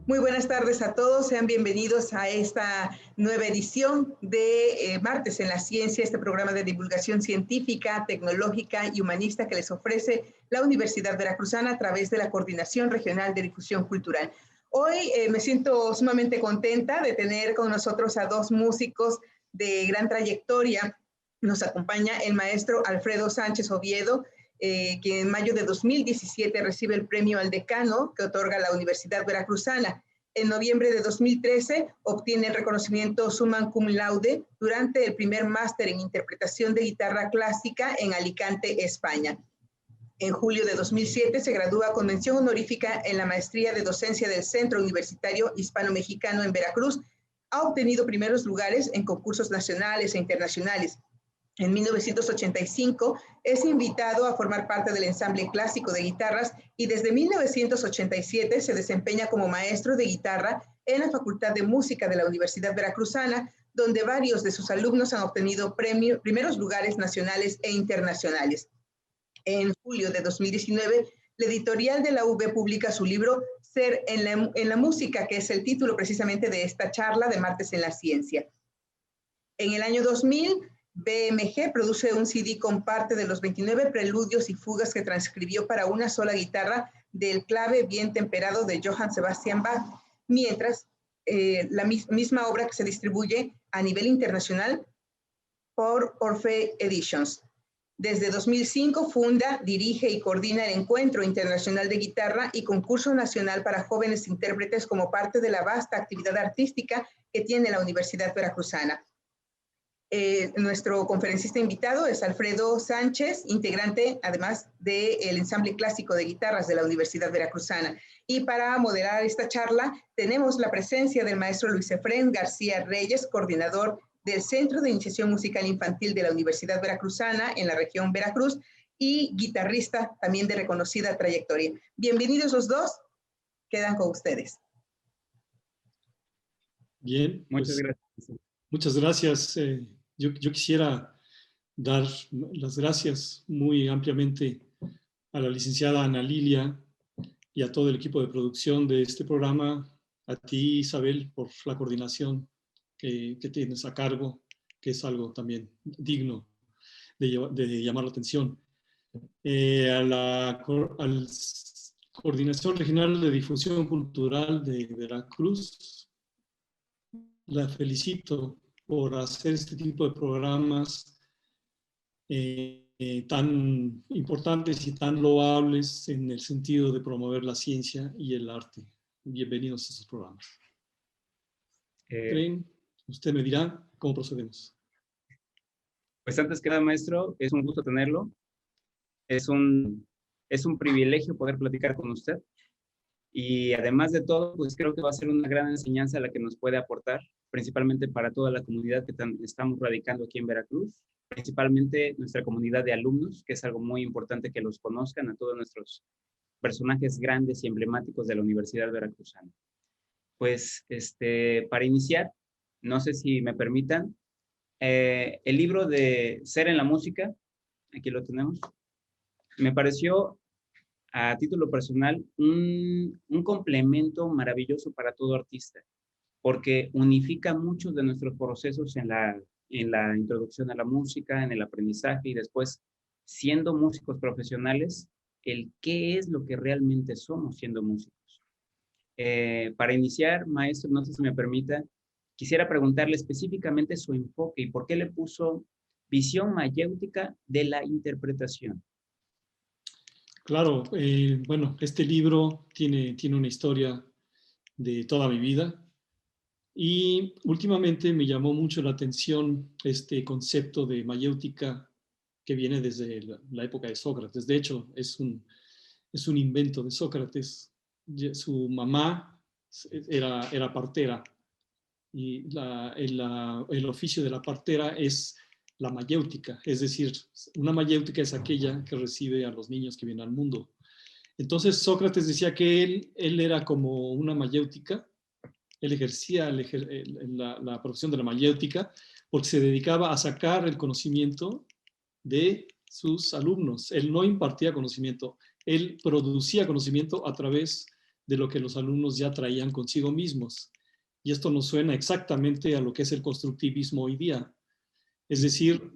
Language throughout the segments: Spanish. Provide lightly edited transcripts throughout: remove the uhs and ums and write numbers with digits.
Muy buenas tardes a todos, sean bienvenidos a esta nueva edición de Martes en la Ciencia, este programa de divulgación científica, tecnológica y humanista que les ofrece la Universidad Veracruzana a través de la Coordinación Regional de Difusión Cultural. Hoy me siento sumamente contenta de tener con nosotros a dos músicos de gran trayectoria. Nos acompaña el maestro Alfredo Sánchez Oviedo, que en mayo de 2017 recibe el premio al decano que otorga la Universidad Veracruzana. En noviembre de 2013 obtiene el reconocimiento Summa Cum Laude durante el primer máster en interpretación de guitarra clásica en Alicante, España. En julio de 2007 se gradúa con mención honorífica en la maestría de docencia del Centro Universitario Hispano-Mexicano en Veracruz. Ha obtenido primeros lugares en concursos nacionales e internacionales. En 1985 es invitado a formar parte del ensamble clásico de guitarras y desde 1987 se desempeña como maestro de guitarra en la Facultad de Música de la Universidad Veracruzana, donde varios de sus alumnos han obtenido primeros lugares nacionales e internacionales. En julio de 2019, la editorial de la UV publica su libro Ser en la Música, que es el título precisamente de esta charla de Martes en la Ciencia. En el año 2000, BMG produce un CD con parte de los 29 preludios y fugas que transcribió para una sola guitarra del clave bien temperado de Johann Sebastian Bach, mientras la misma obra que se distribuye a nivel internacional por Orphei Editions. Desde 2005 funda, dirige y coordina el Encuentro Internacional de Guitarra y Concurso Nacional para Jóvenes Intérpretes como parte de la vasta actividad artística que tiene la Universidad Veracruzana. Nuestro conferencista invitado es Alfredo Sánchez, integrante además del ensamble clásico de guitarras de la Universidad Veracruzana. Y para moderar esta charla tenemos la presencia del maestro Luis Efrén García Reyes, coordinador del Centro de Iniciación Musical Infantil de la Universidad Veracruzana en la región Veracruz y guitarrista también de reconocida trayectoria. Bienvenidos los dos, quedan con ustedes. Bien, muchas gracias. Muchas gracias. Yo quisiera dar las gracias muy ampliamente a la licenciada Ana Lilia y a todo el equipo de producción de este programa, a ti, Isabel, por la coordinación que tienes a cargo, que es algo también digno de llamar la atención. A la Coordinación Regional de Difusión Cultural de Veracruz, la felicito por hacer este tipo de programas tan importantes y tan loables en el sentido de promover la ciencia y el arte. Bienvenidos a estos programas. Usted me dirá cómo procedemos. Pues antes que nada, maestro, es un gusto tenerlo. Es un privilegio poder platicar con usted. Y además de todo, pues creo que va a ser una gran enseñanza la que nos puede aportar, principalmente para toda la comunidad que estamos radicando aquí en Veracruz, principalmente nuestra comunidad de alumnos, que es algo muy importante que los conozcan, a todos nuestros personajes grandes y emblemáticos de la Universidad Veracruzana. Pues, para iniciar, no sé si me permitan, el libro de Ser en la Música, aquí lo tenemos, me pareció a título personal, un complemento maravilloso para todo artista, porque unifica muchos de nuestros procesos en la introducción a la música, en el aprendizaje y después, siendo músicos profesionales, el qué es lo que realmente somos siendo músicos. Para iniciar, maestro, no sé si me permita, quisiera preguntarle específicamente su enfoque y por qué le puso visión mayéutica de la interpretación. Claro, bueno, este libro tiene una historia de toda mi vida y últimamente me llamó mucho la atención este concepto de mayéutica que viene desde la época de Sócrates. De hecho, es un invento de Sócrates. Su mamá era partera y el oficio de la partera es la mayéutica, es decir, una mayéutica es aquella que recibe a los niños que vienen al mundo. Entonces Sócrates decía que él era como una mayéutica, él ejercía la profesión de la mayéutica porque se dedicaba a sacar el conocimiento de sus alumnos. Él no impartía conocimiento, él producía conocimiento a través de lo que los alumnos ya traían consigo mismos. Y esto nos suena exactamente a lo que es el constructivismo hoy día. Es decir,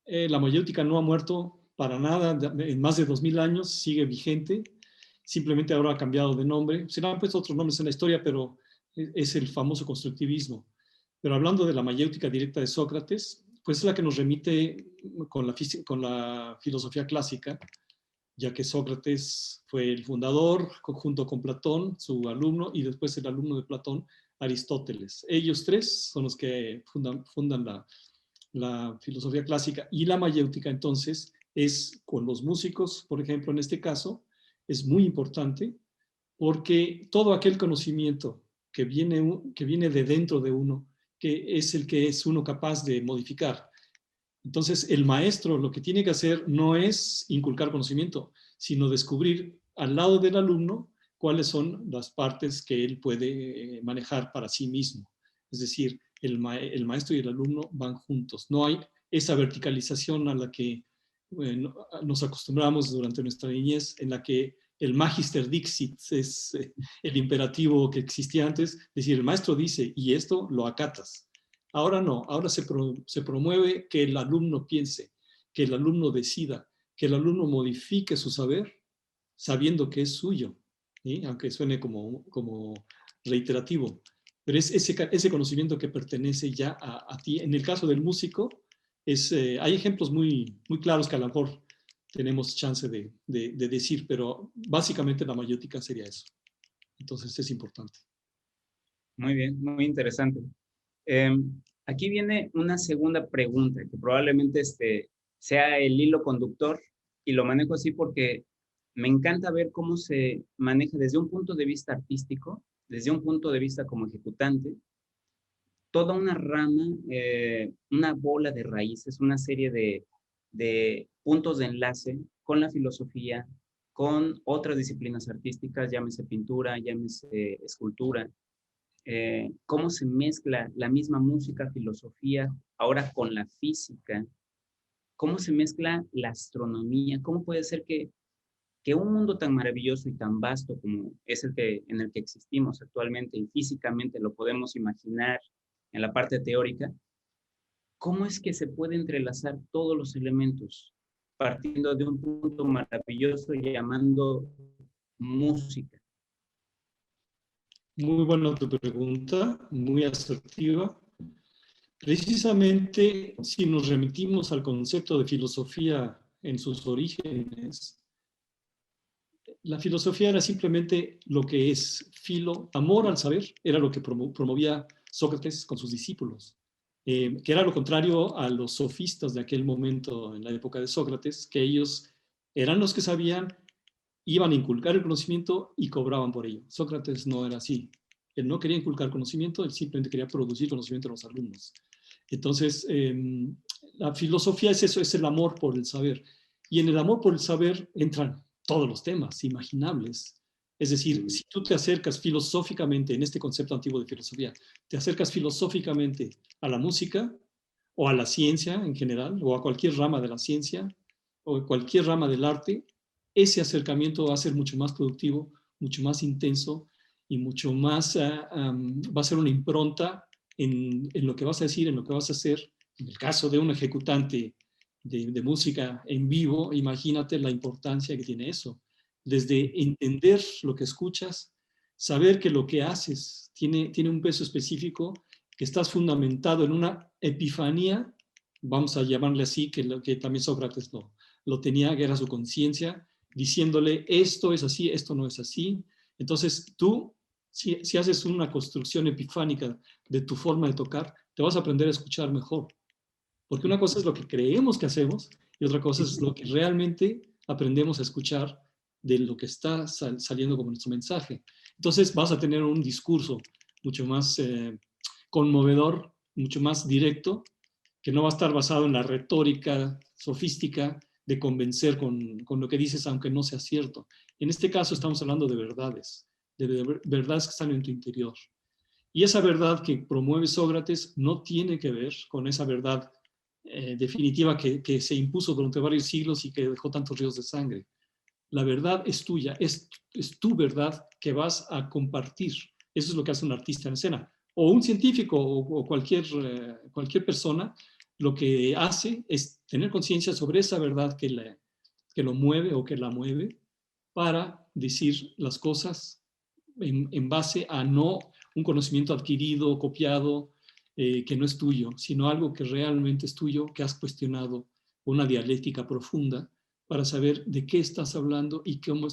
la mayéutica no ha muerto para nada, en más de 2000 años sigue vigente, simplemente ahora ha cambiado de nombre. Se le han puesto otros nombres en la historia, pero es el famoso constructivismo. Pero hablando de la mayéutica directa de Sócrates, pues es la que nos remite con la filosofía clásica, ya que Sócrates fue el fundador, junto con Platón, su alumno, y después el alumno de Platón, Aristóteles. Ellos tres son los que fundan la filosofía clásica, y la mayéutica entonces es con los músicos, por ejemplo, en este caso, es muy importante porque todo aquel conocimiento que viene de dentro de uno, que es el que es uno capaz de modificar. Entonces, el maestro lo que tiene que hacer no es inculcar conocimiento, sino descubrir al lado del alumno cuáles son las partes que él puede manejar para sí mismo. Es decir, el maestro y el alumno van juntos. No hay esa verticalización a la que nos acostumbramos durante nuestra niñez, en la que el magister dixit es el imperativo que existía antes, es decir, el maestro dice, y esto lo acatas. Ahora no, ahora se promueve que el alumno piense, que el alumno decida, que el alumno modifique su saber, sabiendo que es suyo, ¿sí? Aunque suene como reiterativo. Pero es ese conocimiento que pertenece ya a ti. En el caso del músico, hay ejemplos muy, muy claros que a lo mejor tenemos chance de decir, pero básicamente la mayéutica sería eso. Entonces es importante. Muy bien, muy interesante. Aquí viene una segunda pregunta que probablemente sea el hilo conductor, y lo manejo así porque me encanta ver cómo se maneja desde un punto de vista artístico, desde un punto de vista como ejecutante, toda una rama, una bola de raíces, una serie de puntos de enlace con la filosofía, con otras disciplinas artísticas, llámese pintura, llámese escultura, cómo se mezcla la misma música, filosofía, ahora con la física, cómo se mezcla la astronomía, cómo puede ser que un mundo tan maravilloso y tan vasto como es en el que existimos actualmente y físicamente lo podemos imaginar en la parte teórica, ¿cómo es que se puede entrelazar todos los elementos partiendo de un punto maravilloso llamando música? Muy buena tu pregunta, muy asertiva. Precisamente, si nos remitimos al concepto de filosofía en sus orígenes, la filosofía era simplemente lo que es amor al saber, era lo que promovía Sócrates con sus discípulos, que era lo contrario a los sofistas de aquel momento en la época de Sócrates, que ellos eran los que sabían, iban a inculcar el conocimiento y cobraban por ello. Sócrates no era así. Él no quería inculcar conocimiento, él simplemente quería producir conocimiento en los alumnos. Entonces, la filosofía es eso, es el amor por el saber. Y en el amor por el saber entran todos los temas imaginables. Es decir, si tú te acercas filosóficamente, en este concepto antiguo de filosofía, te acercas filosóficamente a la música o a la ciencia en general, o a cualquier rama de la ciencia, o cualquier rama del arte, ese acercamiento va a ser mucho más productivo, mucho más intenso y mucho más, va a ser una impronta en lo que vas a decir, en lo que vas a hacer. En el caso de un ejecutante de música en vivo, imagínate la importancia que tiene eso. Desde entender lo que escuchas, saber que lo que haces tiene un peso específico, que estás fundamentado en una epifanía, vamos a llamarle así, que también Sócrates lo tenía, que era su conciencia, diciéndole esto es así, esto no es así. Entonces tú, si haces una construcción epifánica de tu forma de tocar, te vas a aprender a escuchar mejor. Porque una cosa es lo que creemos que hacemos y otra cosa es lo que realmente aprendemos a escuchar de lo que está saliendo como nuestro mensaje. Entonces vas a tener un discurso mucho más conmovedor, mucho más directo, que no va a estar basado en la retórica sofística de convencer con lo que dices, aunque no sea cierto. En este caso estamos hablando de verdades que están en tu interior. Y esa verdad que promueve Sócrates no tiene que ver con esa verdad definitiva que se impuso durante varios siglos y que dejó tantos ríos de sangre. La verdad es tuya, es tu verdad que vas a compartir. Eso es lo que hace un artista en escena. O un científico o cualquier persona, lo que hace es tener conciencia sobre esa verdad que lo mueve o que la mueve para decir las cosas en base a no un conocimiento adquirido, copiado, que no es tuyo, sino algo que realmente es tuyo, que has cuestionado, una dialéctica profunda para saber de qué estás hablando y cómo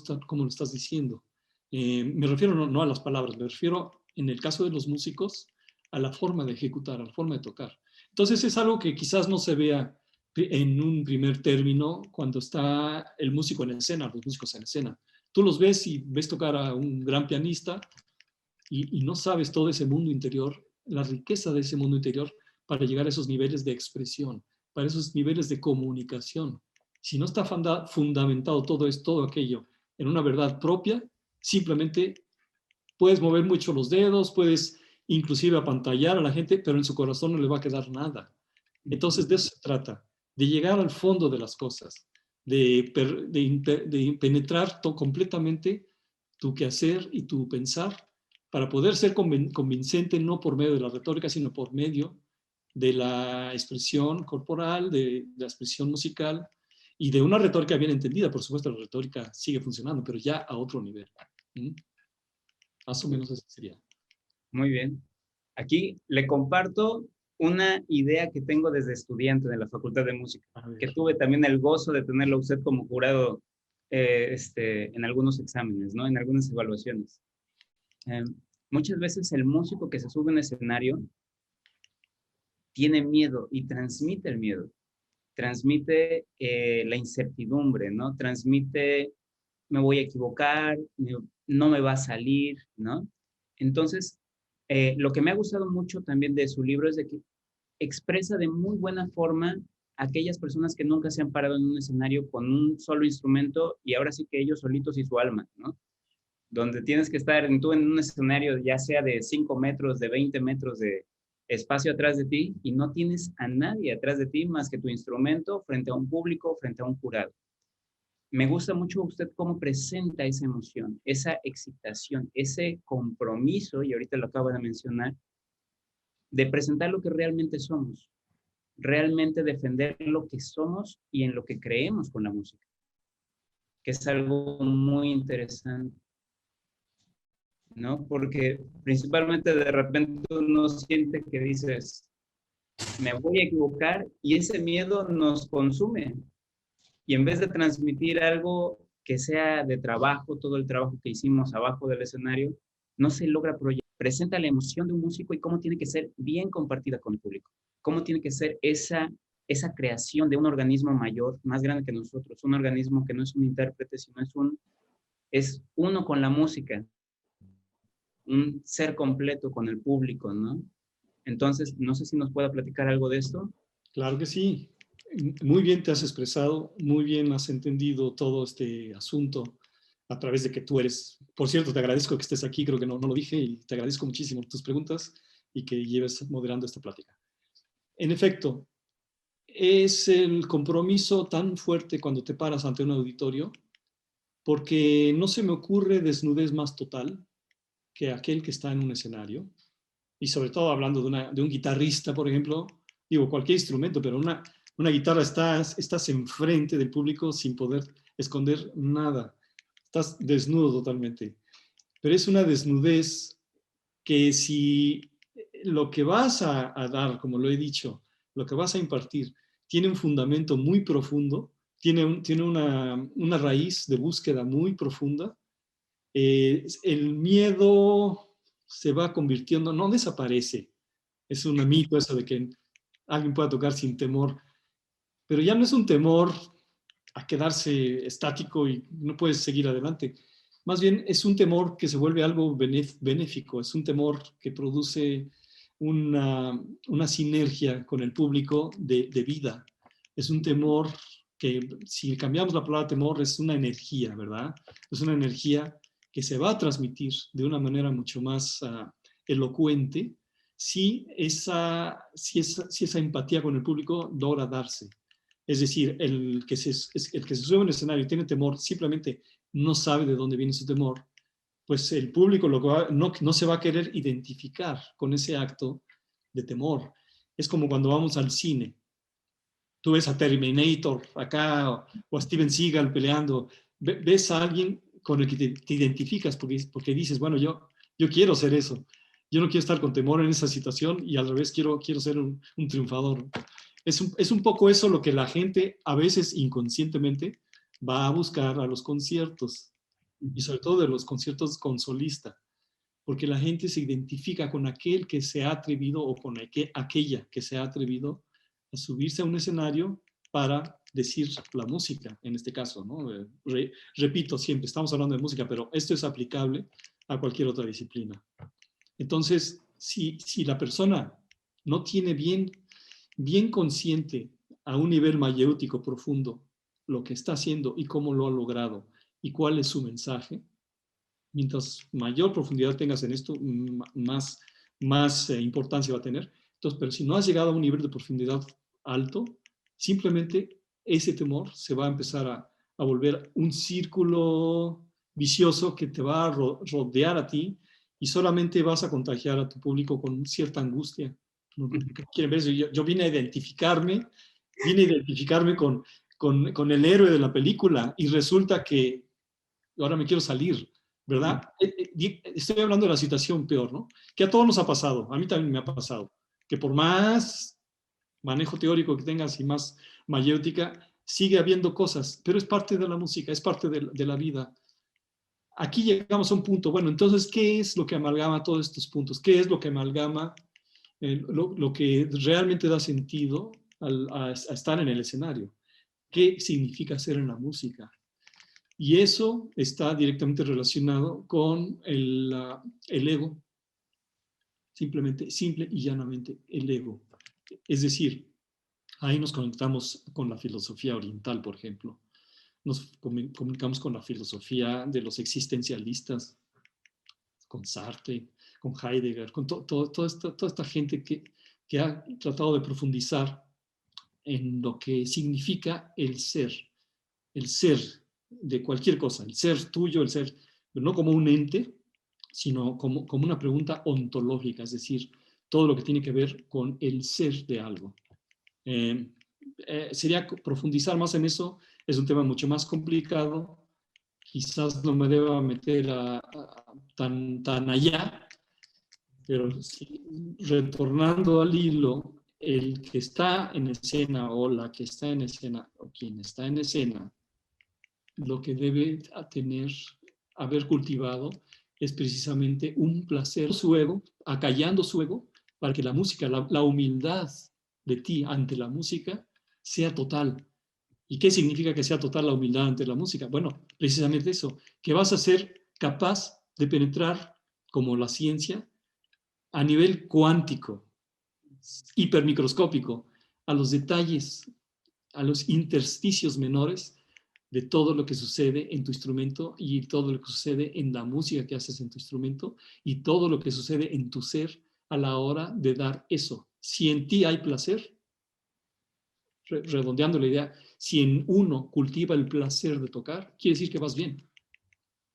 lo estás diciendo. Me refiero no a las palabras, me refiero en el caso de los músicos a la forma de ejecutar, a la forma de tocar. Entonces es algo que quizás no se vea en un primer término cuando está el músico en escena, los músicos en escena. Tú los ves y ves tocar a un gran pianista y no sabes todo ese mundo interior, la riqueza de ese mundo interior para llegar a esos niveles de expresión, para esos niveles de comunicación. Si no está fundamentado todo aquello en una verdad propia, simplemente puedes mover mucho los dedos, puedes inclusive apantallar a la gente, pero en su corazón no le va a quedar nada. Entonces de eso se trata, de llegar al fondo de las cosas, de penetrar completamente tu quehacer y tu pensar para poder ser convincente no por medio de la retórica, sino por medio de la expresión corporal, de la expresión musical y de una retórica bien entendida. Por supuesto, la retórica sigue funcionando, pero ya a otro nivel. Más o menos eso sería. Muy bien. Aquí le comparto una idea que tengo desde estudiante de la Facultad de Música, que tuve también el gozo de tenerlo usted como jurado en algunos exámenes, ¿no? En algunas evaluaciones. Muchas veces el músico que se sube a un escenario tiene miedo y transmite el miedo. Transmite la incertidumbre, ¿no? Transmite, me voy a equivocar, no me va a salir, ¿no? Entonces, lo que me ha gustado mucho también de su libro es de que expresa de muy buena forma a aquellas personas que nunca se han parado en un escenario con un solo instrumento y ahora sí que ellos solitos y su alma, ¿no? Donde tienes que estar tú en un escenario ya sea de 5 metros, de 20 metros de espacio atrás de ti y no tienes a nadie atrás de ti más que tu instrumento frente a un público, frente a un jurado. Me gusta mucho usted cómo presenta esa emoción, esa excitación, ese compromiso, y ahorita lo acabo de mencionar, de presentar lo que realmente somos, realmente defender lo que somos y en lo que creemos con la música, que es algo muy interesante, ¿no? Porque principalmente de repente uno siente que dices, me voy a equivocar y ese miedo nos consume. Y en vez de transmitir algo que sea de trabajo, todo el trabajo que hicimos abajo del escenario, no se logra proyectar. Presenta la emoción de un músico y cómo tiene que ser bien compartida con el público. Cómo tiene que ser esa creación de un organismo mayor, más grande que nosotros. Un organismo que no es un intérprete, sino es uno con la música. Un ser completo con el público, ¿no? Entonces, no sé si nos pueda platicar algo de esto. Claro que sí. Muy bien te has expresado, muy bien has entendido todo este asunto a través de que tú eres. Por cierto, te agradezco que estés aquí, creo que no lo dije, y te agradezco muchísimo tus preguntas y que lleves moderando esta plática. En efecto, es el compromiso tan fuerte cuando te paras ante un auditorio, porque no se me ocurre desnudez más total que aquel que está en un escenario, y sobre todo hablando de un guitarrista, por ejemplo, digo cualquier instrumento, pero una guitarra estás enfrente del público sin poder esconder nada, estás desnudo totalmente, pero es una desnudez que si lo que vas a dar, como lo he dicho, lo que vas a impartir, tiene un fundamento muy profundo, tiene una raíz de búsqueda muy profunda, el miedo se va convirtiendo, no desaparece, es un mito eso de que alguien pueda tocar sin temor, pero ya no es un temor a quedarse estático y no puedes seguir adelante. Más bien es un temor que se vuelve algo benéfico, es un temor que produce una sinergia con el público de vida. Es un temor que, si cambiamos la palabra temor, es una energía, ¿verdad? Es una energía que se va a transmitir de una manera mucho más elocuente si esa empatía con el público logra darse. Es decir, el que se sube en el escenario y tiene temor, simplemente no sabe de dónde viene su temor, pues el público no se va a querer identificar con ese acto de temor. Es como cuando vamos al cine. Tú ves a Terminator acá o a Steven Seagal peleando, ves a alguien con el que te identificas porque dices, bueno, yo quiero ser eso. Yo no quiero estar con temor en esa situación y al revés quiero ser un triunfador. Es un poco eso lo que la gente a veces inconscientemente va a buscar a los conciertos y sobre todo de los conciertos con solista, porque la gente se identifica con aquel que se ha atrevido o con aquella que se ha atrevido a subirse a un escenario para decir la música, en este caso, ¿no? Repito siempre, estamos hablando de música, pero esto es aplicable a cualquier otra disciplina. Entonces, si la persona no tiene bien consciente a un nivel mayéutico profundo lo que está haciendo y cómo lo ha logrado y cuál es su mensaje, mientras mayor profundidad tengas en esto, más importancia va a tener. Entonces, pero si no has llegado a un nivel de profundidad alto, simplemente ese temor se va a empezar a volver un círculo vicioso que te va a rodear a ti y solamente vas a contagiar a tu público con cierta angustia. Yo vine a identificarme con el héroe de la película y resulta que ahora me quiero salir, ¿verdad? Estoy hablando de la situación peor, ¿no? Que a todos nos ha pasado, a mí también me ha pasado, que por más manejo teórico que tengas y más mayéutica, sigue habiendo cosas, pero es parte de la música, es parte de la vida. Aquí llegamos a un punto, bueno, entonces, ¿qué es lo que amalgama todos estos puntos? ¿Qué es lo que amalgama lo que realmente da sentido a estar en el escenario? ¿Qué significa ser en la música? Y eso está directamente relacionado con el ego, simplemente, simple y llanamente el ego. Es decir, ahí nos conectamos con la filosofía oriental, por ejemplo. Nos comunicamos con la filosofía de los existencialistas, con Sartre, con Heidegger, con toda esta gente que ha tratado de profundizar en lo que significa el ser de cualquier cosa, el ser tuyo, el ser, no como un ente, sino como una pregunta ontológica, es decir, todo lo que tiene que ver con el ser de algo. Sería profundizar más en eso, es un tema mucho más complicado, quizás no me deba meter tan allá, pero sí, retornando al hilo, el que está en escena o la que está en escena o quien está en escena, lo que debe haber cultivado es precisamente un placer, su ego, acallando su ego, para que la música, la humildad de ti ante la música sea total. ¿Y qué significa que sea total la humildad ante la música? Bueno, precisamente eso, que vas a ser capaz de penetrar, como la ciencia, a nivel cuántico, hipermicroscópico, a los detalles, a los intersticios menores de todo lo que sucede en tu instrumento y todo lo que sucede en la música que haces en tu instrumento y todo lo que sucede en tu ser a la hora de dar eso. Si en ti hay placer, redondeando la idea, si en uno cultiva el placer de tocar, quiere decir que vas bien.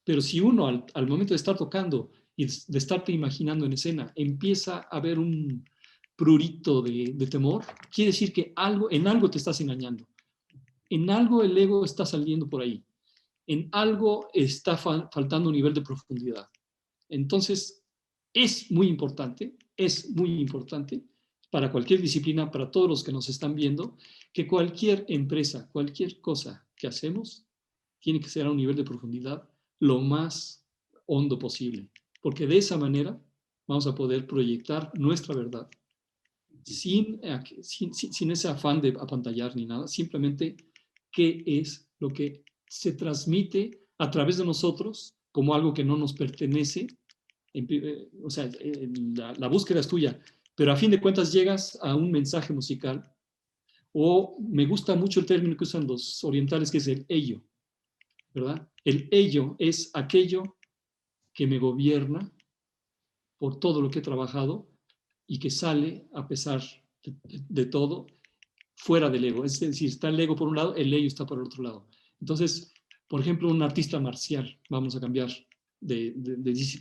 Pero si uno al momento de estar tocando y de estarte imaginando en escena, empieza a ver un prurito de temor, quiere decir que en algo te estás engañando. En algo el ego está saliendo por ahí. En algo está faltando un nivel de profundidad. Entonces, es muy importante para cualquier disciplina, para todos los que nos están viendo, que cualquier empresa, cualquier cosa que hacemos, tiene que ser a un nivel de profundidad lo más hondo posible, porque de esa manera vamos a poder proyectar nuestra verdad sin ese afán de apantallar ni nada, simplemente qué es lo que se transmite a través de nosotros como algo que no nos pertenece. O sea, la búsqueda es tuya, pero a fin de cuentas llegas a un mensaje musical, o me gusta mucho el término que usan los orientales, que es el ello, ¿verdad? El ello es aquello que me gobierna por todo lo que he trabajado y que sale a pesar de todo, fuera del ego. Es decir, está el ego por un lado, el ello está por el otro lado. Entonces, por ejemplo, un artista marcial, vamos a cambiar de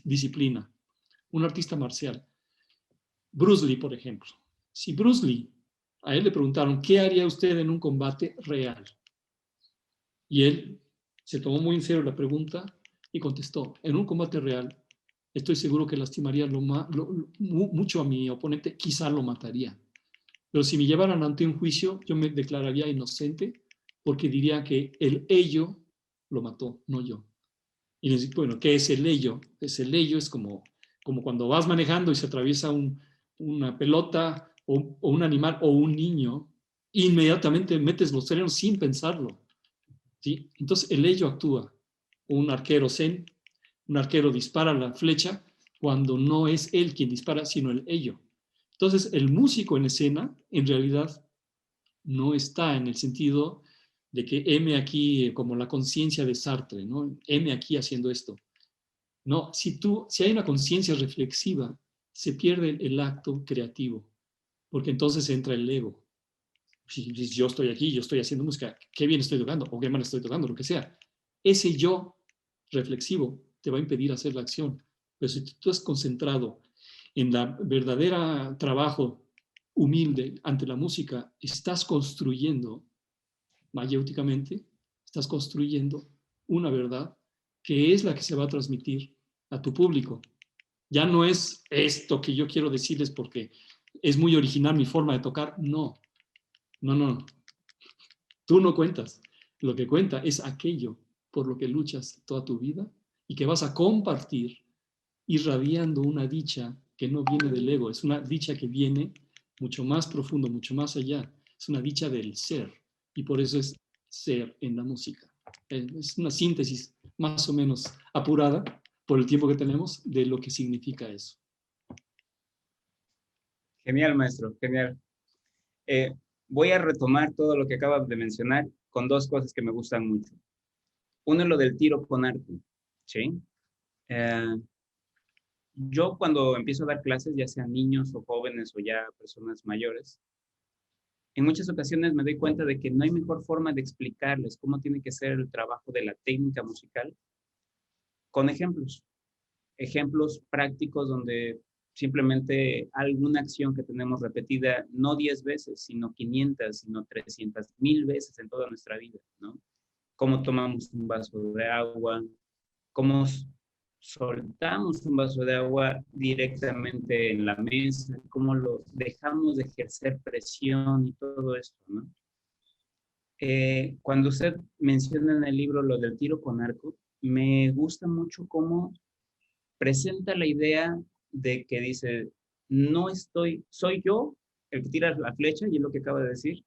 disciplina. Un artista marcial. Bruce Lee, por ejemplo. Si Bruce Lee, a él le preguntaron, ¿qué haría usted en un combate real? Y él se tomó muy en serio la pregunta y contestó, en un combate real, estoy seguro que lastimaría mucho a mi oponente, quizá lo mataría. Pero si me llevaran ante un juicio, yo me declararía inocente porque diría que el ello lo mató, no yo. Y les digo, bueno, ¿qué es el ello? Pues el ello es como cuando vas manejando y se atraviesa una pelota o un animal o un niño, inmediatamente metes los frenos sin pensarlo. ¿Sí? Entonces el ello actúa. Un arquero zen, un arquero dispara la flecha cuando no es él quien dispara, sino el ello. Entonces el músico en escena en realidad no está en el sentido de que heme aquí como la conciencia de Sartre, ¿no? Heme aquí haciendo esto. No, si hay una conciencia reflexiva, se pierde el acto creativo, porque entonces entra el ego. Si yo estoy aquí, yo estoy haciendo música, qué bien estoy tocando, o qué mal estoy tocando, lo que sea. Ese yo reflexivo te va a impedir hacer la acción. Pero si tú estás concentrado en la verdadera trabajo humilde ante la música, estás construyendo, mayéuticamente, estás construyendo una verdad que es la que se va a transmitir a tu público. Ya no es esto que yo quiero decirles porque es muy original mi forma de tocar. No, no, no. Tú no cuentas. Lo que cuenta es aquello por lo que luchas toda tu vida y que vas a compartir irradiando una dicha que no viene del ego, es una dicha que viene mucho más profundo, mucho más allá. Es una dicha del ser y por eso es ser en la música. Es una síntesis más o menos apurada por el tiempo que tenemos de lo que significa eso. Genial, maestro, genial. Voy a retomar todo lo que acabas de mencionar con dos cosas que me gustan mucho. Uno es lo del tiro con arco, ¿sí? Yo cuando empiezo a dar clases, ya sean niños o jóvenes o ya personas mayores, en muchas ocasiones me doy cuenta de que no hay mejor forma de explicarles cómo tiene que ser el trabajo de la técnica musical con ejemplos. Ejemplos prácticos donde simplemente alguna acción que tenemos repetida no 10 veces, sino 500, sino 300, 1000 veces en toda nuestra vida, ¿no? Cómo tomamos un vaso de agua, cómo soltamos un vaso de agua directamente en la mesa, cómo lo dejamos de ejercer presión y todo esto, ¿no? Cuando usted menciona en el libro lo del tiro con arco, me gusta mucho cómo presenta la idea de que dice, soy yo el que tira la flecha, y es lo que acaba de decir,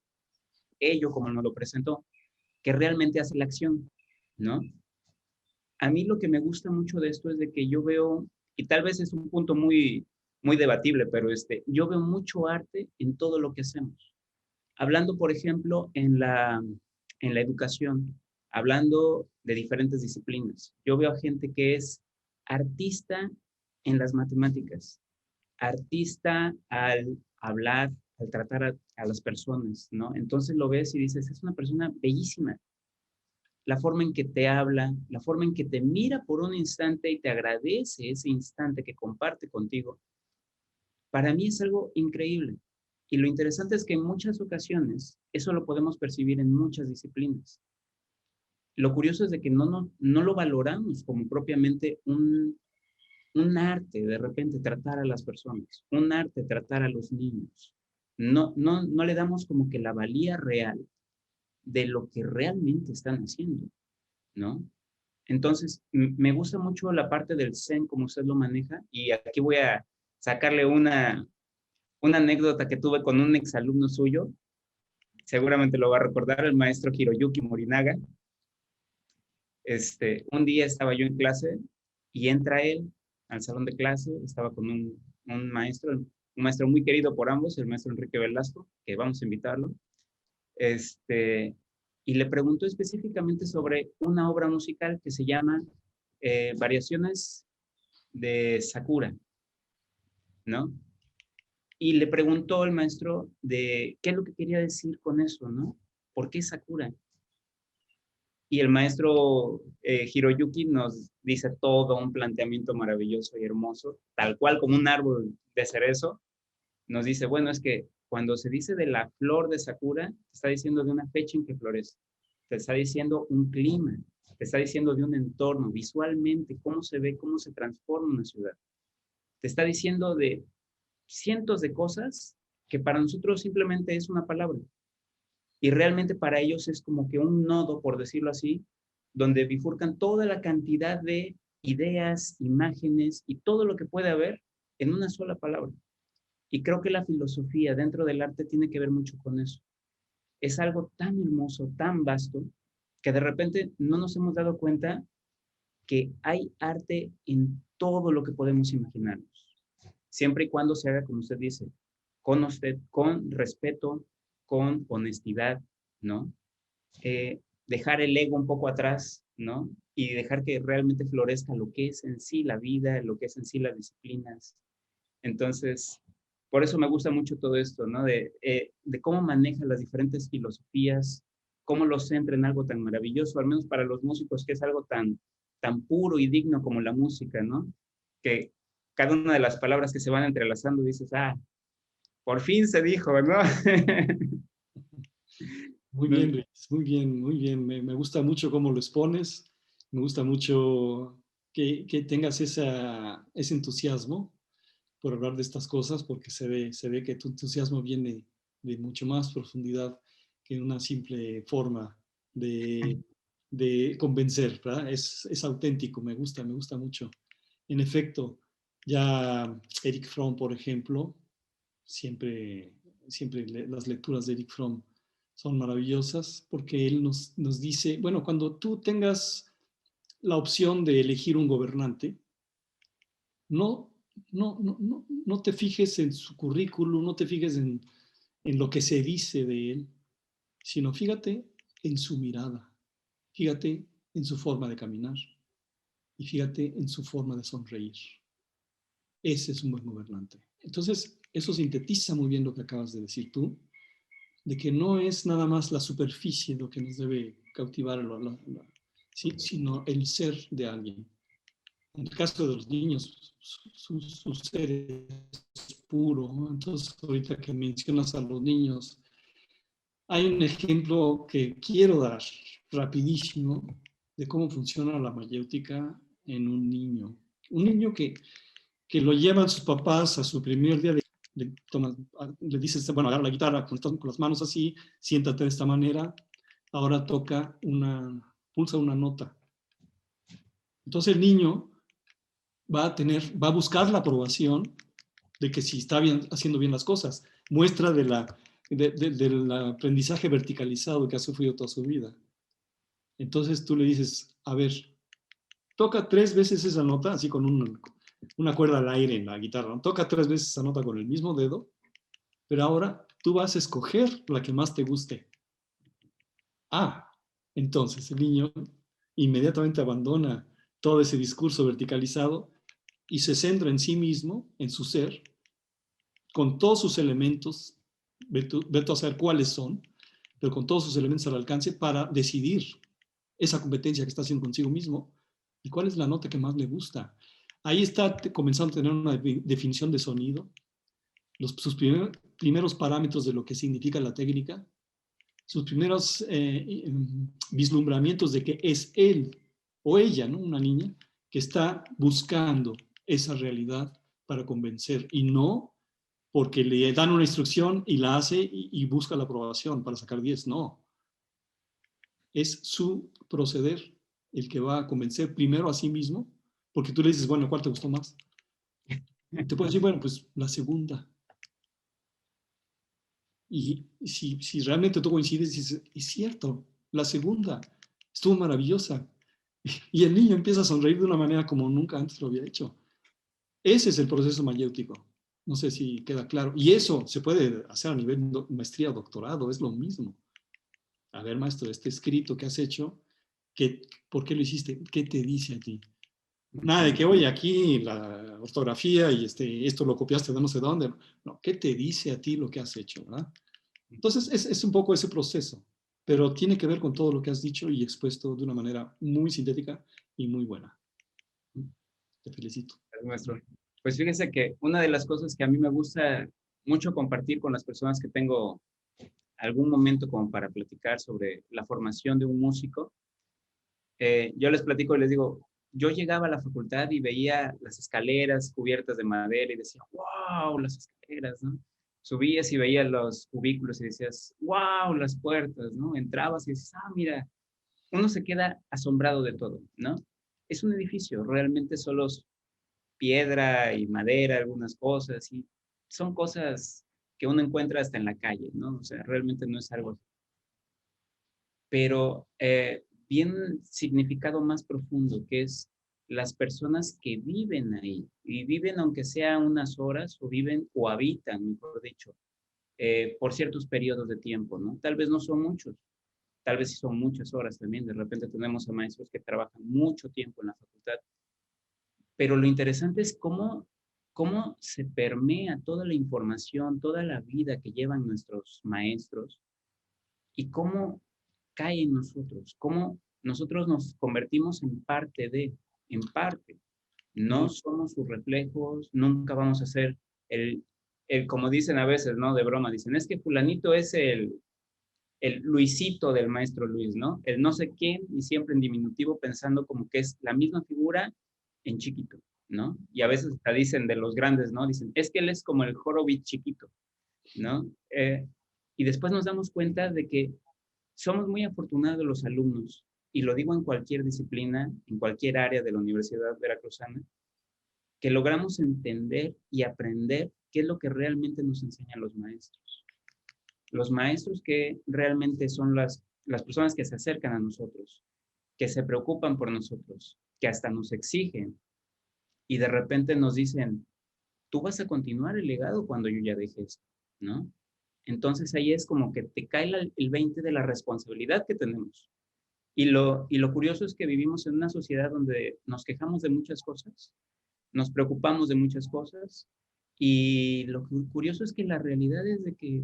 ello como nos lo presentó, que realmente hace la acción, ¿no? A mí lo que me gusta mucho de esto es de que yo veo, y tal vez es un punto muy, muy debatible, pero yo veo mucho arte en todo lo que hacemos. Hablando, por ejemplo, en la educación, hablando de diferentes disciplinas. Yo veo a gente que es artista en las matemáticas, artista al hablar, al tratar a las personas, ¿no? Entonces lo ves y dices, es una persona bellísima. La forma en que te habla, la forma en que te mira por un instante y te agradece ese instante que comparte contigo, para mí es algo increíble. Y lo interesante es que en muchas ocasiones eso lo podemos percibir en muchas disciplinas. Lo curioso es de que no lo valoramos como propiamente un arte, de repente tratar a las personas, un arte tratar a los niños. No le damos como que la valía real de lo que realmente están haciendo, ¿no? Entonces, me gusta mucho la parte del Zen, como usted lo maneja, y aquí voy a sacarle una anécdota que tuve con un exalumno suyo, seguramente lo va a recordar, el maestro Hiroyuki Morinaga. Un día estaba yo en clase y entra él al salón de clase, estaba con un maestro muy querido por ambos, el maestro Enrique Velasco, que vamos a invitarlo, y le preguntó específicamente sobre una obra musical que se llama Variaciones de Sakura, ¿no? Y le preguntó el maestro de qué es lo que quería decir con eso, ¿no? ¿Por qué Sakura? Y el maestro Hiroyuki nos dice todo un planteamiento maravilloso y hermoso, tal cual como un árbol de cerezo. Nos dice, bueno, es que cuando se dice de la flor de Sakura, te está diciendo de una fecha en que florece, te está diciendo un clima, te está diciendo de un entorno, visualmente, cómo se ve, cómo se transforma una ciudad. Te está diciendo de cientos de cosas que para nosotros simplemente es una palabra. Y realmente para ellos es como que un nodo, por decirlo así, donde bifurcan toda la cantidad de ideas, imágenes y todo lo que puede haber en una sola palabra. Y creo que la filosofía dentro del arte tiene que ver mucho con eso. Es algo tan hermoso, tan vasto, que de repente no nos hemos dado cuenta que hay arte en todo lo que podemos imaginarnos. Siempre y cuando se haga, como usted dice, con respeto, con honestidad, ¿no? Dejar el ego un poco atrás, ¿no? Y dejar que realmente florezca lo que es en sí la vida, lo que es en sí las disciplinas. Entonces, por eso me gusta mucho todo esto, ¿no? De cómo maneja las diferentes filosofías, cómo los centra en algo tan maravilloso, al menos para los músicos, que es algo tan puro y digno como la música, ¿no? Que cada una de las palabras que se van entrelazando dices, ah, por fin se dijo, ¿no? Muy bien, Luis, muy bien, muy bien. Me gusta mucho cómo lo expones, me gusta mucho que tengas ese entusiasmo por hablar de estas cosas, porque se ve que tu entusiasmo viene de mucho más profundidad que una simple forma de, de convencer, ¿verdad? Es auténtico, me gusta mucho. En efecto, ya Eric Fromm, por ejemplo, siempre, siempre las lecturas de Eric Fromm son maravillosas porque él nos dice, bueno, cuando tú tengas la opción de elegir un gobernante, no, no te fijes en su currículum, no te fijes en lo que se dice de él, sino fíjate en su mirada, fíjate en su forma de caminar y fíjate en su forma de sonreír. Ese es un buen gobernante. Entonces, eso sintetiza muy bien lo que acabas de decir tú, de que no es nada más la superficie lo que nos debe cautivar, sino el ser de alguien. En el caso de los niños, su ser es puro, ¿no? Entonces, ahorita que mencionas a los niños, hay un ejemplo que quiero dar rapidísimo de cómo funciona la mayéutica en un niño. Un niño que lo llevan sus papás a su primer día le dices, bueno, agarra la guitarra con las manos así, siéntate de esta manera, ahora pulsa una nota. Entonces el niño va a buscar la aprobación de que si está bien, haciendo bien las cosas. Muestra del aprendizaje verticalizado que ha sufrido toda su vida. Entonces tú le dices, a ver, toca 3 veces esa nota, así con una cuerda al aire en la guitarra, ¿no? Toca 3 veces esa nota con el mismo dedo, pero ahora tú vas a escoger la que más te guste. Ah, entonces el niño inmediatamente abandona todo ese discurso verticalizado y se centra en sí mismo, en su ser, con todos sus elementos, vete a saber cuáles son, pero con todos sus elementos al alcance para decidir esa competencia que está haciendo consigo mismo y cuál es la nota que más le gusta. Ahí está comenzando a tener una definición de sonido, sus primeros parámetros de lo que significa la técnica, sus primeros vislumbramientos de que es él o ella, ¿no? Una niña, que está buscando esa realidad para convencer y no porque le dan una instrucción y la hace y busca la aprobación para sacar 10. No, es su proceder el que va a convencer primero a sí mismo, porque tú le dices, bueno, ¿cuál te gustó más? Y te puede decir, bueno, pues la segunda. Y si realmente tú coincides, dices, es cierto, la segunda estuvo maravillosa. Y el niño empieza a sonreír de una manera como nunca antes lo había hecho. Ese es el proceso mayéutico. No sé si queda claro. Y eso se puede hacer a nivel maestría o doctorado, es lo mismo. A ver, maestro, este escrito que has hecho, ¿por qué lo hiciste? ¿Qué te dice a ti? Nada de que, oye, aquí la ortografía y esto lo copiaste de no sé dónde. No, ¿qué te dice a ti lo que has hecho, verdad? Entonces, es un poco ese proceso, pero tiene que ver con todo lo que has dicho y expuesto de una manera muy sintética y muy buena. Te felicito. Maestro. Pues fíjese que una de las cosas que a mí me gusta mucho compartir con las personas que tengo algún momento como para platicar sobre la formación de un músico, yo les platico y les digo, yo llegaba a la facultad y veía las escaleras cubiertas de madera y decía, wow, las escaleras, ¿no? Subías y veías los cubículos y decías, wow, las puertas, ¿no? Entrabas y dices, ah, mira, uno se queda asombrado de todo, ¿no? Es un edificio, realmente solo piedra y madera, algunas cosas, y son cosas que uno encuentra hasta en la calle, ¿no? O sea, realmente no es algo, pero bien significado más profundo, que es las personas que viven ahí, y viven aunque sea unas horas, o viven o habitan, mejor dicho, por ciertos periodos de tiempo, ¿no? Tal vez no son muchos, tal vez sí son muchas horas también, de repente tenemos a maestros que trabajan mucho tiempo en la facultad, pero lo interesante es cómo se permea toda la información, toda la vida que llevan nuestros maestros y cómo cae en nosotros, cómo nosotros nos convertimos en parte de, en parte. No somos sus reflejos, nunca vamos a ser como dicen a veces, ¿no? De broma, dicen, es que fulanito es el Luisito del maestro Luis, ¿no? El no sé quién y siempre en diminutivo pensando como que es la misma figura en chiquito, ¿no? Y a veces hasta dicen de los grandes, ¿no? Dicen, es que él es como el Horowitz chiquito, ¿no? Y después nos damos cuenta de que somos muy afortunados los alumnos, y lo digo en cualquier disciplina, en cualquier área de la Universidad Veracruzana, que logramos entender y aprender qué es lo que realmente nos enseñan los maestros. Los maestros que realmente son las personas que se acercan a nosotros, que se preocupan por nosotros, que hasta nos exigen y de repente nos dicen, tú vas a continuar el legado cuando yo ya deje esto, ¿no? Entonces ahí es como que te cae el 20 de la responsabilidad que tenemos. Y lo curioso es que vivimos en una sociedad donde nos quejamos de muchas cosas, nos preocupamos de muchas cosas, y lo curioso es que la realidad es de que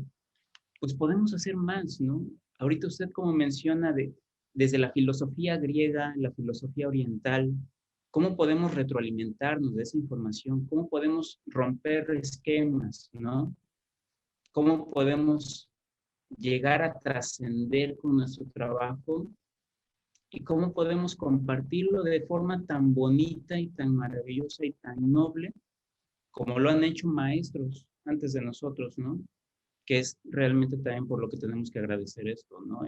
pues podemos hacer más, ¿no? Ahorita usted como menciona desde la filosofía griega, la filosofía oriental, ¿cómo podemos retroalimentarnos de esa información? ¿Cómo podemos romper esquemas, ¿no? ¿Cómo podemos llegar a trascender con nuestro trabajo? ¿Y cómo podemos compartirlo de forma tan bonita y tan maravillosa y tan noble como lo han hecho maestros antes de nosotros, ¿no? Que es realmente también por lo que tenemos que agradecer esto, ¿no?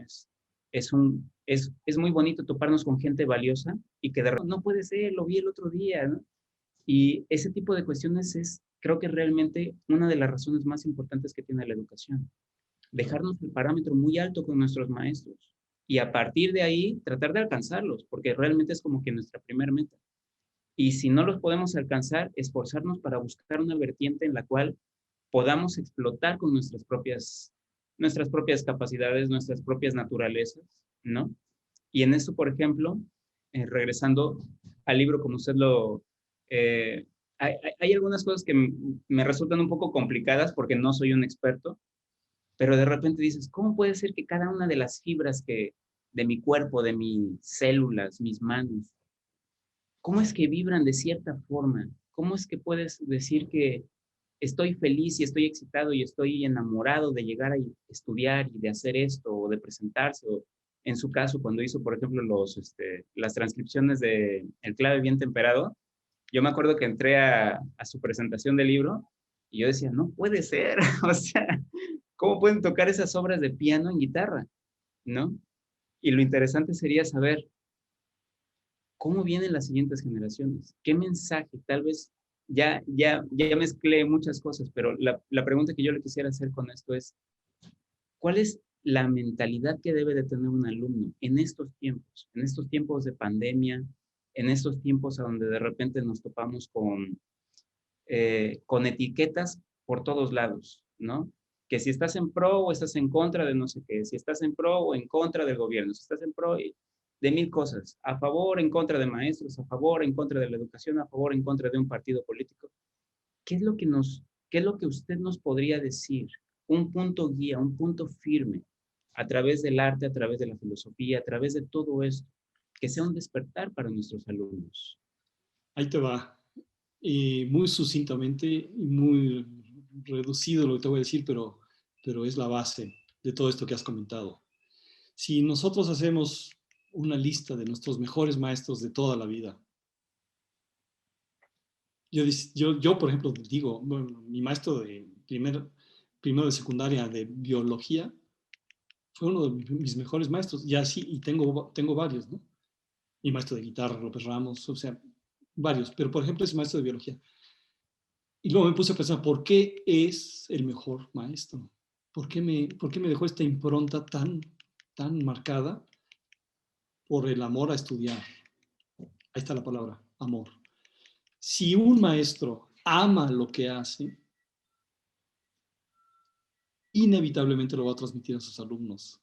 Es muy bonito toparnos con gente valiosa y que de repente, no puede ser, lo vi el otro día, ¿no? Y ese tipo de cuestiones creo que realmente una de las razones más importantes que tiene la educación. Dejarnos el parámetro muy alto con nuestros maestros y a partir de ahí tratar de alcanzarlos, porque realmente es como que nuestra primera meta. Y si no los podemos alcanzar, esforzarnos para buscar una vertiente en la cual podamos explotar con nuestras propias capacidades, nuestras propias naturalezas, ¿no? Y en eso, por ejemplo, regresando al libro, como usted hay algunas cosas que me resultan un poco complicadas porque no soy un experto, pero de repente dices, ¿cómo puede ser que cada una de las fibras de mi cuerpo, de mis células, mis manos, cómo es que vibran de cierta forma? ¿Cómo es que puedes decir que estoy feliz y estoy excitado y estoy enamorado de llegar a estudiar y de hacer esto o de presentarse? O en su caso, cuando hizo, por ejemplo, las transcripciones de El clave bien temperado, yo me acuerdo que entré a su presentación del libro y yo decía, no puede ser, o sea, ¿cómo pueden tocar esas obras de piano en guitarra? ¿No? Y lo interesante sería saber cómo vienen las siguientes generaciones, qué mensaje, tal vez ya mezclé muchas cosas, pero la pregunta que yo le quisiera hacer con esto es, ¿cuál es la mentalidad que debe de tener un alumno en estos tiempos de pandemia, en estos tiempos a donde de repente nos topamos con etiquetas por todos lados, ¿no? Que si estás en pro o estás en contra de no sé qué, si estás en pro o en contra del gobierno, si estás en pro, de 1000 cosas, a favor, en contra de maestros, a favor, en contra de la educación, a favor, en contra de un partido político. ¿Qué es lo que usted nos podría decir? Un punto guía, un punto firme, a través del arte, a través de la filosofía, a través de todo esto, que sea un despertar para nuestros alumnos. Ahí te va. Muy sucintamente y muy reducido lo que te voy a decir, pero es la base de todo esto que has comentado. Si nosotros hacemos una lista de nuestros mejores maestros de toda la vida, yo por ejemplo, digo, bueno, mi maestro de primero de secundaria de biología fue uno de mis mejores maestros, y así, y tengo varios, ¿no? Mi maestro de guitarra, López Ramos, o sea, varios, pero por ejemplo es maestro de biología. Y luego me puse a pensar, ¿por qué es el mejor maestro? ¿Por qué me dejó esta impronta tan marcada por el amor a estudiar? Ahí está la palabra, amor. Si un maestro ama lo que hace, inevitablemente lo va a transmitir a sus alumnos.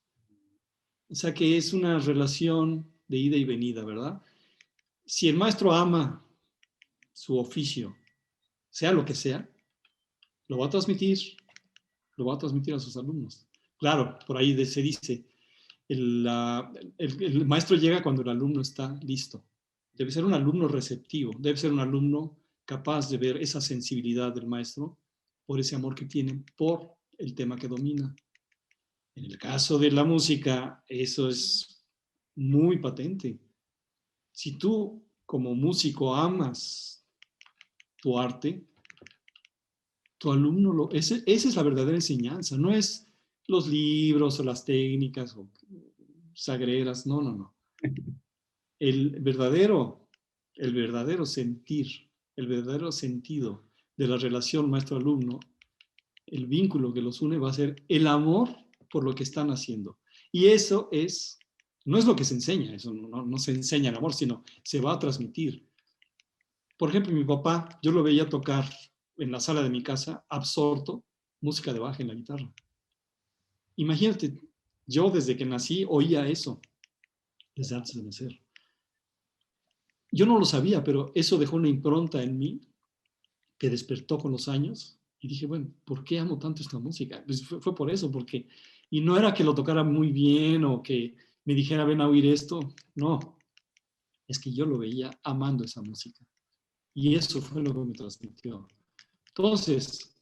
O sea que es una relación de ida y venida, ¿verdad? Si el maestro ama su oficio, sea lo que sea, lo va a transmitir a sus alumnos. Claro, por ahí se dice, el maestro llega cuando el alumno está listo. Debe ser un alumno receptivo, debe ser un alumno capaz de ver esa sensibilidad del maestro por ese amor que tiene por el tema que domina. En el caso de la música, eso es muy patente. Si tú como músico amas tu arte, tu alumno, esa es la verdadera enseñanza, no es los libros o las técnicas o sagreras, no. El verdadero sentir, el verdadero sentido de la relación maestro-alumno, el vínculo que los une va a ser el amor por lo que están haciendo. Y eso no es lo que se enseña, eso no se enseña el amor, sino se va a transmitir. Por ejemplo, mi papá, yo lo veía tocar en la sala de mi casa, absorto, música de Bach en la guitarra. Imagínate, yo desde que nací oía eso, desde antes de nacer. Yo no lo sabía, pero eso dejó una impronta en mí que despertó con los años y dije, bueno, ¿por qué amo tanto esta música? Pues fue por eso, porque, y no era que lo tocara muy bien o que me dijera, ven a oír esto, no, es que yo lo veía amando esa música y eso fue lo que me transmitió. Entonces,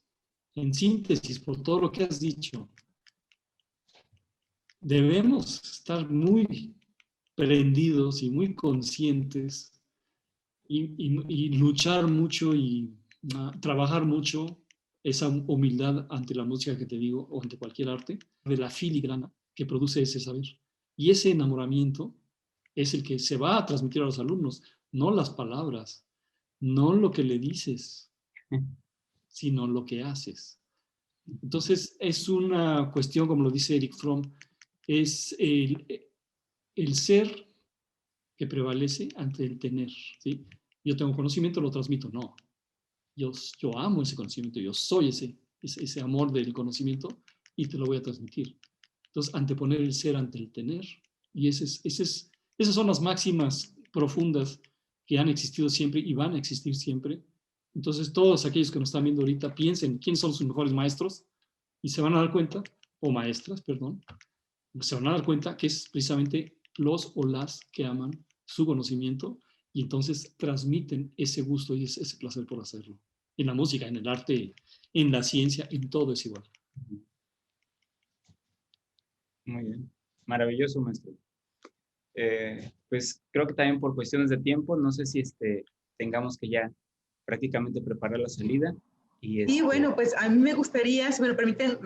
en síntesis, por todo lo que has dicho, debemos estar muy prendidos y muy conscientes y luchar mucho y trabajar mucho esa humildad ante la música que te digo o ante cualquier arte, de la filigrana que produce ese saber. Y ese enamoramiento es el que se va a transmitir a los alumnos, no las palabras, no lo que le dices, sino lo que haces. Entonces, es una cuestión, como lo dice Erich Fromm, es el ser que prevalece ante el tener, ¿sí? Yo tengo conocimiento, lo transmito, no. Yo amo ese conocimiento, yo soy ese amor del conocimiento y te lo voy a transmitir. Entonces, anteponer el ser ante el tener, y esas son las máximas profundas que han existido siempre y van a existir siempre. Entonces, todos aquellos que nos están viendo ahorita piensen quiénes son sus mejores maestros y se van a dar cuenta, o maestras, perdón, se van a dar cuenta que es precisamente los o las que aman su conocimiento y entonces transmiten ese gusto y ese placer por hacerlo. En la música, en el arte, en la ciencia, en todo es igual. Muy bien, maravilloso, maestro. Pues creo que también por cuestiones de tiempo, no sé si tengamos que ya prácticamente preparar la salida. Y bueno, pues a mí me gustaría, si me lo permiten,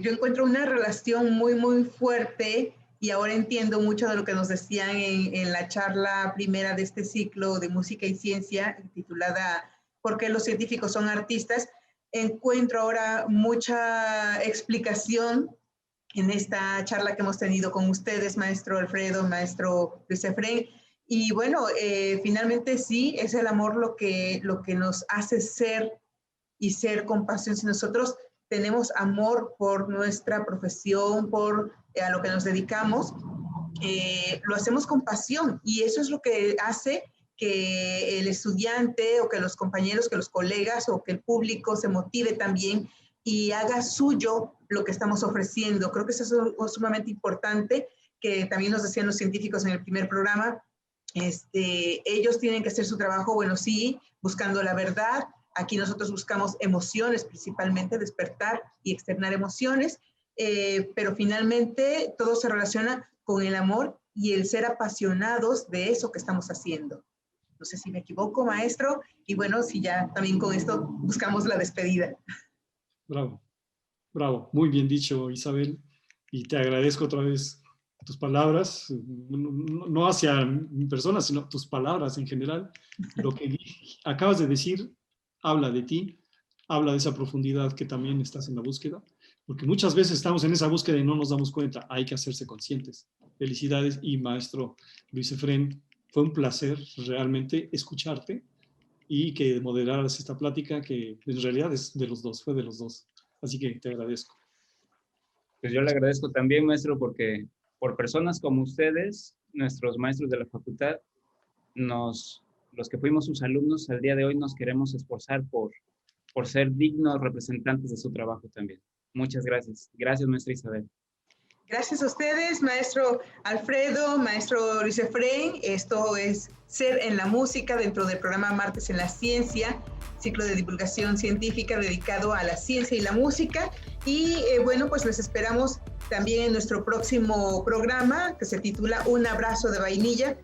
yo encuentro una relación muy, muy fuerte y ahora entiendo mucho de lo que nos decían en la charla primera de este ciclo de música y ciencia, titulada ¿Por qué los científicos son artistas? Encuentro ahora mucha explicación en esta charla que hemos tenido con ustedes, maestro Alfredo, maestro Luis Efraín. Y bueno, finalmente sí, es el amor lo que nos hace ser y ser con pasión. Si nosotros tenemos amor por nuestra profesión, por a lo que nos dedicamos, lo hacemos con pasión y eso es lo que hace que el estudiante o que los compañeros, que los colegas o que el público se motive también y haga suyo lo que estamos ofreciendo. Creo que eso es sumamente importante, que también nos decían los científicos en el primer programa. Ellos tienen que hacer su trabajo, bueno, sí, buscando la verdad. Aquí nosotros buscamos emociones, principalmente despertar y externar emociones, pero finalmente todo se relaciona con el amor y el ser apasionados de eso que estamos haciendo. No sé si me equivoco, maestro, y bueno, si ya también con esto buscamos la despedida. Bravo, bravo, muy bien dicho, Isabel, y te agradezco otra vez tus palabras, no hacia mi persona, sino tus palabras en general. Lo que acabas de decir habla de ti, habla de esa profundidad que también estás en la búsqueda, porque muchas veces estamos en esa búsqueda y no nos damos cuenta, hay que hacerse conscientes. Felicidades, y maestro Luis Efrén, fue un placer realmente escucharte y que moderaras esta plática que en realidad es de los dos, fue de los dos. Así que te agradezco. Pues yo le agradezco también, maestro, porque por personas como ustedes, nuestros maestros de la facultad, los que fuimos sus alumnos, al día de hoy nos queremos esforzar por ser dignos representantes de su trabajo también. Muchas gracias. Gracias, maestra Isabel. Gracias a ustedes, maestro Alfredo, maestro Luis Efrén. Esto es Ser en la Música dentro del programa Martes en la Ciencia, ciclo de divulgación científica dedicado a la ciencia y la música. Y bueno, pues les esperamos también en nuestro próximo programa que se titula Un abrazo de vainilla,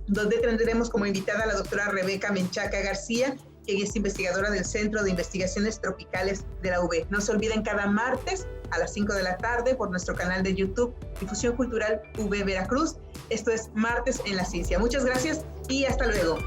donde tendremos como invitada a la doctora Rebeca Menchaca García, quien es investigadora del Centro de Investigaciones Tropicales de la UB. No se olviden, cada martes a las 5 de la tarde por nuestro canal de YouTube, Difusión Cultural UB Veracruz. Esto es Martes en la Ciencia. Muchas gracias y hasta luego.